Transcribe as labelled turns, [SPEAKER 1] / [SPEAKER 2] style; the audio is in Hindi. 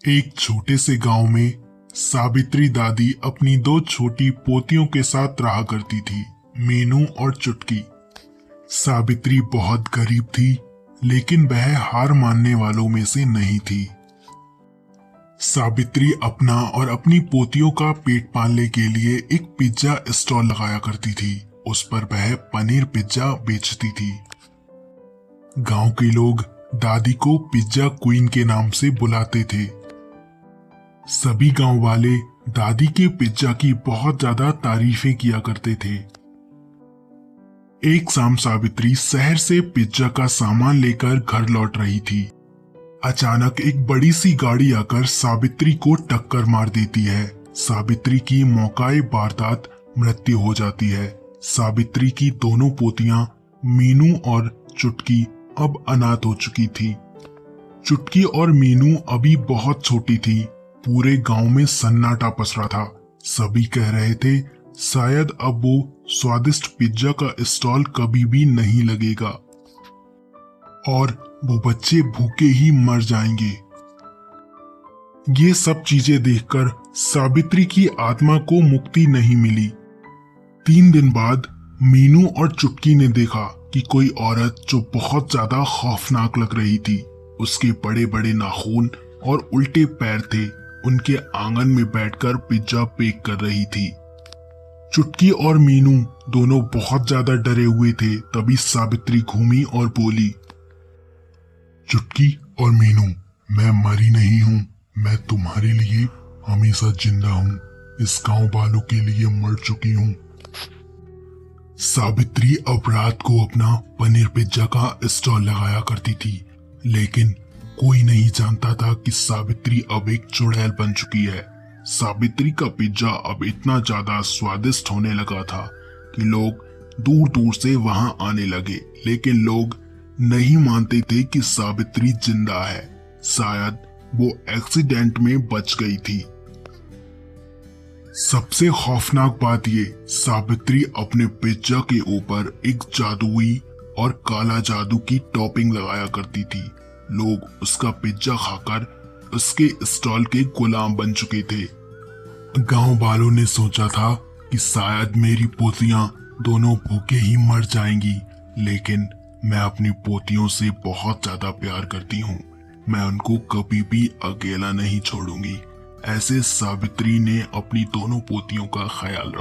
[SPEAKER 1] एक छोटे से गांव में सावित्री दादी अपनी दो छोटी पोतियों के साथ रहा करती थी, मीनू और चुटकी। सावित्री बहुत गरीब थी, लेकिन वह हार मानने वालों में से नहीं थी। सावित्री अपना और अपनी पोतियों का पेट पालने के लिए एक पिज्जा स्टॉल लगाया करती थी। उस पर वह पनीर पिज्जा बेचती थी। गांव के लोग दादी को पिज्जा क्वीन के नाम से बुलाते थे। सभी गांव वाले दादी के पिज्जा की बहुत ज्यादा तारीफें किया करते थे। एक शाम सावित्री शहर से पिज्जा का सामान लेकर घर लौट रही थी। अचानक एक बड़ी सी गाड़ी आकर सावित्री को टक्कर मार देती है। सावित्री की मौकाए वारदात मृत्यु हो जाती है। सावित्री की दोनों पोतियां मीनू और चुटकी अब अनाथ हो चुकी थी। चुटकी और मीनू अभी बहुत छोटी थी। पूरे गांव में सन्नाटा पसरा था। सभी कह रहे थे शायद अब वो स्वादिष्ट पिज्जा का स्टॉल कभी भी नहीं लगेगा और वो बच्चे भूखे ही मर जाएंगे। ये सब चीजें देखकर सावित्री की आत्मा को मुक्ति नहीं मिली। 3 दिन बाद मीनू और चुटकी ने देखा कि कोई औरत जो बहुत ज्यादा खौफनाक लग रही थी, उसके बड़े बड़े नाखून और उल्टे पैर थे, उनके आंगन में बैठकर पिज्जा बेक कर रही थी। चुटकी और मीनू दोनों बहुत ज्यादा डरे हुए थे। तभी सावित्री घूमी और बोली, चुटकी और मीनू, मैं मरी नहीं हूँ। मैं तुम्हारे लिए हमेशा जिंदा हूँ। इस गांव वालों के लिए मर चुकी हूँ। सावित्री अब रात को अपना पनीर पिज्जा का स्टॉल लगाया करती थी, लेकिन कोई नहीं जानता था कि सावित्री अब एक चुड़ैल बन चुकी है। सावित्री का पिज्जा अब इतना ज्यादा स्वादिष्ट होने लगा था कि लोग दूर दूर से वहां आने लगे, लेकिन लोग नहीं मानते थे कि सावित्री जिंदा है। शायद वो एक्सीडेंट में बच गई थी। सबसे खौफनाक बात ये, सावित्री अपने पिज्जा के ऊपर एक जादुई और काला जादू की टॉपिंग लगाया करती थी। लोग उसका पिज्जा खाकर उसके स्टॉल के गुलाम बन चुके थे। गांव वालों ने सोचा था कि शायद मेरी पोतियां दोनों भूखे ही मर जाएंगी, लेकिन मैं अपनी पोतियों से बहुत ज्यादा प्यार करती हूँ। मैं उनको कभी भी अकेला नहीं छोड़ूंगी। ऐसे सावित्री ने अपनी दोनों पोतियों का ख्याल रखा।